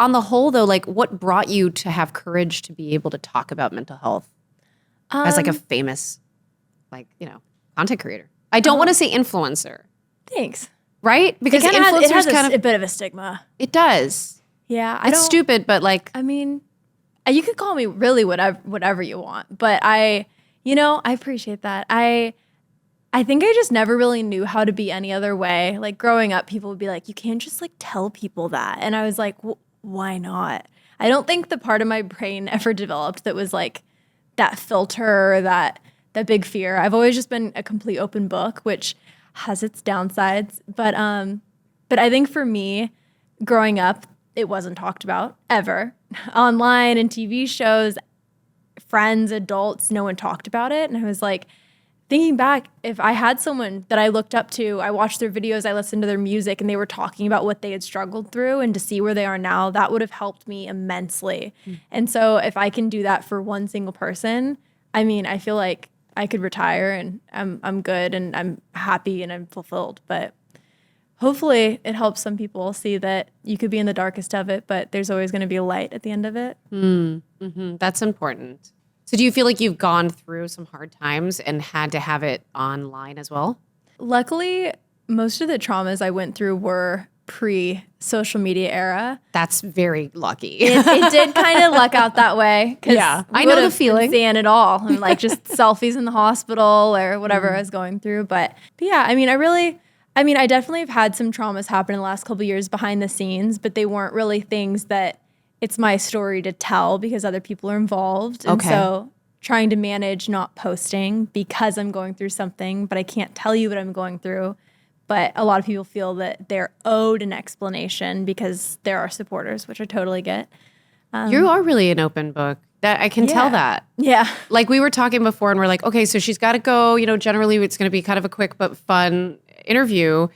on the whole, though, like what brought you to have courage to be able to talk about mental health as like a famous, like, content creator? I don't want to say influencer. Thanks. Right? Because it influencers has a bit of a stigma. It does. Yeah. It's stupid, but like. I mean, you could call me really whatever you want, but I appreciate that. I think I just never really knew how to be any other way. Like growing up, people would be like, you can't just like tell people that. And I was like, why not? I don't think the part of my brain ever developed that was like that filter or that big fear. I've always just been a complete open book, which has its downsides. But I think for me, growing up, it wasn't talked about ever. Online and TV shows, friends, adults, no one talked about it. And I was like, thinking back, if I had someone that I looked up to, I watched their videos, I listened to their music, and they were talking about what they had struggled through, and to see where they are now, that would have helped me immensely. And so if I can do that for one single person, I mean, I feel like I could retire and I'm good and I'm happy and I'm fulfilled. But hopefully it helps some people see that you could be in the darkest of it, but there's always going to be a light at the end of it. Mm-hmm. That's important. So do you feel like you've gone through some hard times and had to have it online as well? Luckily, most of the traumas I went through were pre-social media era. That's very lucky. It did kind of luck out that way. Yeah, I know the feeling. Seeing it all, and like just selfies in the hospital or whatever I was going through. But yeah, I mean, I definitely have had some traumas happen in the last couple of years behind the scenes, but they weren't really things that it's my story to tell because other people are involved. And so trying to manage not posting because I'm going through something, but I can't tell you what I'm going through. But a lot of people feel that they're owed an explanation because there are supporters, which I totally get. You are really an open book. That I can tell that. Yeah. Like we were talking before and we're like, okay, so she's got to go. Generally it's going to be kind of a quick but fun interview,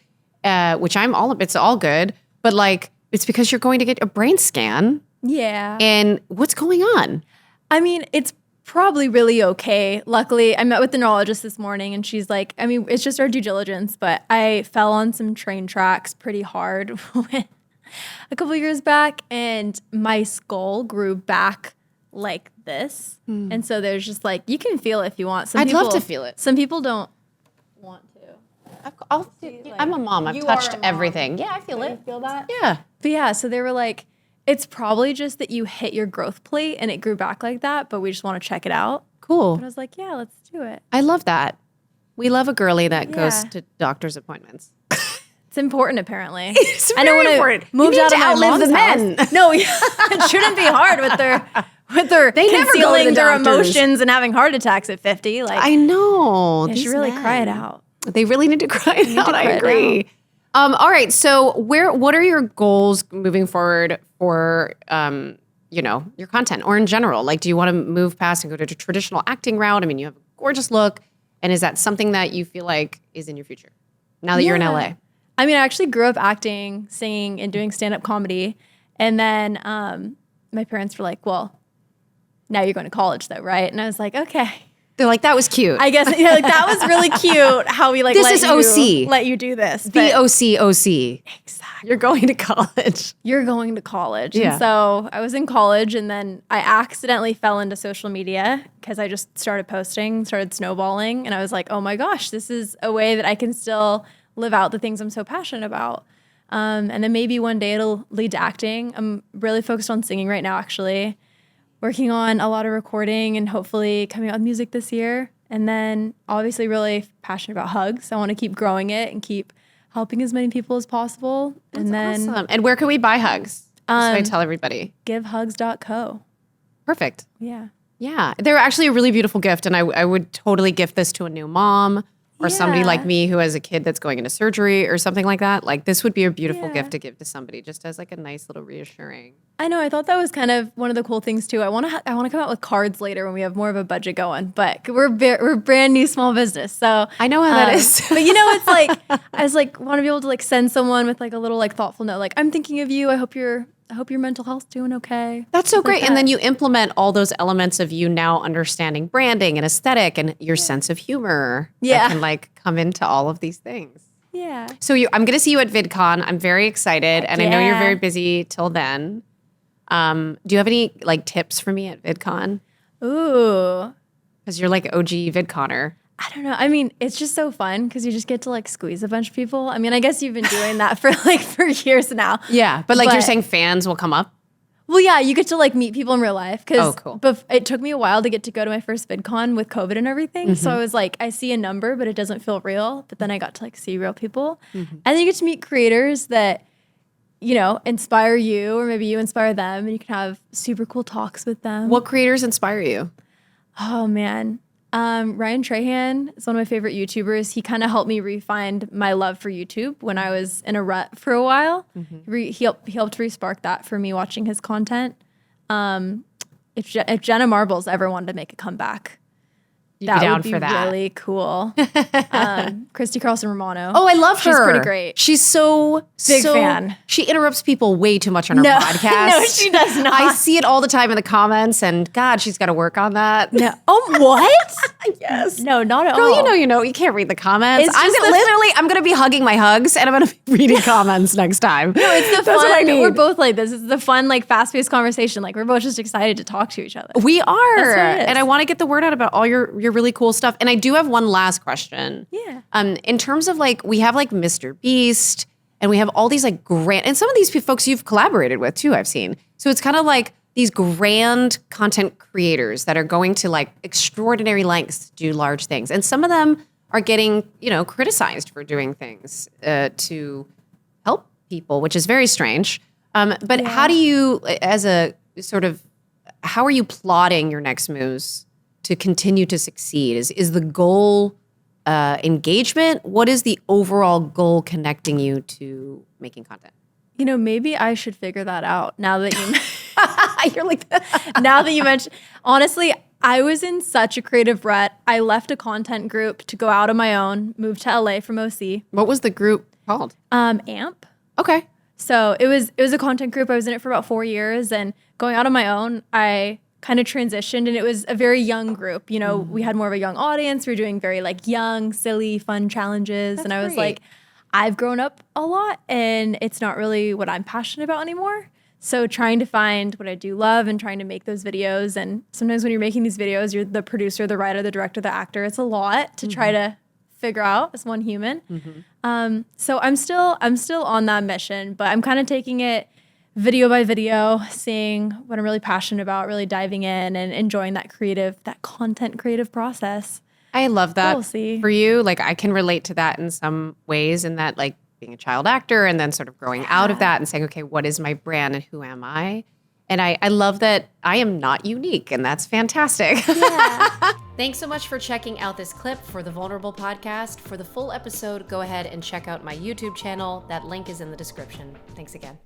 which it's all good. But like, it's because you're going to get a brain scan. Yeah. And what's going on? I mean, it's probably really okay. Luckily, I met with the neurologist this morning and she's like, I mean, it's just our due diligence, but I fell on some train tracks pretty hard a couple years back and my skull grew back like this. And so there's just like, you can feel it if you want. I'd love to feel it. Some people don't want to. I'm a mom. I've touched everything. Yeah, I feel it. You feel that? Yeah. But yeah, so they were like, it's probably just that you hit your growth plate and it grew back like that, but we just want to check it out. Cool. And I was like, yeah, let's do it. I love that. We love a girlie that goes to doctor's appointments. It's important, apparently. It's very important. Moved out of my outlive the mom's house. No, it shouldn't be hard with their they concealing their emotions and having heart attacks at 50. Like I know. They should really cry it out. They really need to cry it out. I agree. All right. So what are your goals moving forward for, your content or in general? Like, do you want to move past and go to a traditional acting route? I mean, you have a gorgeous look. And is that something that you feel like is in your future now that you're in LA? I mean, I actually grew up acting, singing, and doing stand-up comedy. And then my parents were like, well, now you're going to college though, right? And I was like, okay. They're like, that was cute. I guess that was really cute how we this is OC. Let you do this. The OC. Exactly. You're going to college. You're going to college. Yeah. And so I was in college and then I accidentally fell into social media because I just started snowballing. And I was like, oh my gosh, this is a way that I can still live out the things I'm so passionate about. And then maybe one day it'll lead to acting. I'm really focused on singing right now, actually. Working on a lot of recording and hopefully coming out with music this year. And then obviously really passionate about hugs. I want to keep growing it and keep helping as many people as possible. That's awesome. And where can we buy hugs? Just so I tell everybody. Givehugs.co. Perfect. Yeah. Yeah. They're actually a really beautiful gift. And I would totally gift this to a new mom or somebody like me who has a kid that's going into surgery or something like that. Like this would be a beautiful gift to give to somebody just as like a nice little reassuring. I know. I thought that was kind of one of the cool things too. I want to come out with cards later when we have more of a budget going, but we're brand new small business. So I know how that is. But it's like, I was like, want to be able to like send someone with like a little like thoughtful note. Like, I'm thinking of you. I hope your mental health's doing okay. That's so great. And then you implement all those elements of you now understanding branding and aesthetic and your sense of humor. That can like come into all of these things. Yeah. So I'm going to see you at VidCon. I'm very excited. And I know you're very busy till then. Do you have any like tips for me at VidCon? Ooh. Because you're like OG VidConner. I don't know. I mean, it's just so fun because you just get to like squeeze a bunch of people. I mean, I guess you've been doing that for years now. Yeah, but like you're saying fans will come up? Well, yeah, you get to like meet people in real life. Cool. It took me a while to get to go to my first VidCon with COVID and everything. So I was like, I see a number, but it doesn't feel real. But then I got to like see real people. And then you get to meet creators that, you know, inspire you, or maybe you inspire them, and you can have super cool talks with them. What creators inspire you? Oh, man. Ryan Trahan is one of my favorite YouTubers. He kind of helped me refine my love for YouTube when I was in a rut for a while. He helped re-spark that for me watching his content. If Jenna Marbles ever wanted to make a comeback, You'd be down would be for that. really cool. Christy, Carlson, Romano. Oh, I love her. She's pretty great. She's so Big fan. She interrupts people way too much on her No. podcast. No, she does not. I see it all the time in the comments, and God, she's got to work on that. No. Oh, what? Yes. No, not at Girl, all. you know, you can't read the comments. It's I'm just going to be hugging my hugs, and I'm going to be reading comments next time. No, it's the That's fun. what I need. We're both like this. It's the fun, like fast-paced conversation. Like we're both just excited to talk to each other. We are. That's what it is. And I want to get the word out about all your really cool stuff. And I do have one last question. Yeah. In terms of like, we have like Mr. Beast, and we have all these like grand, and some of these folks you've collaborated with too, I've seen. So it's kind of like these grand content creators that are going to like extraordinary lengths to do large things. And some of them are getting, you know, criticized for doing things to help people, which is very strange. But how do you, as a sort of, how are you plotting your next moves to continue to succeed? Is the goal engagement? What is the overall goal connecting you to making content? You know, maybe I should figure that out now that you You're like, now that you mentioned. Honestly, I was in such a creative rut. I left a content group to go out on my own, moved to LA from OC. what was the group called? AMP. Okay. So it was a content group. I was in it for about 4 years, and going out on my own, I kind of transitioned, and it was a very young group. You know, we had more of a young audience. We were doing very like young, silly, fun challenges. And I was like, I've grown up a lot, and it's not really what I'm passionate about anymore. So trying to find what I do love and trying to make those videos. And sometimes when you're making these videos, you're the producer, the writer, the director, the actor. It's a lot to try to figure out as one human. So I'm still on that mission, but I'm kind of taking it video by video, seeing what I'm really passionate about, really diving in and enjoying that content creative process. I love that We'll see. for you. Like I can relate to that in some ways, in that like being a child actor and then sort of growing out of that and saying, okay, what is my brand and who am I? And I love that I am not unique, and that's fantastic. Yeah. Thanks so much for checking out this clip for the Vulnerable Podcast. For the full episode, go ahead and check out my YouTube channel. That link is in the description. Thanks again.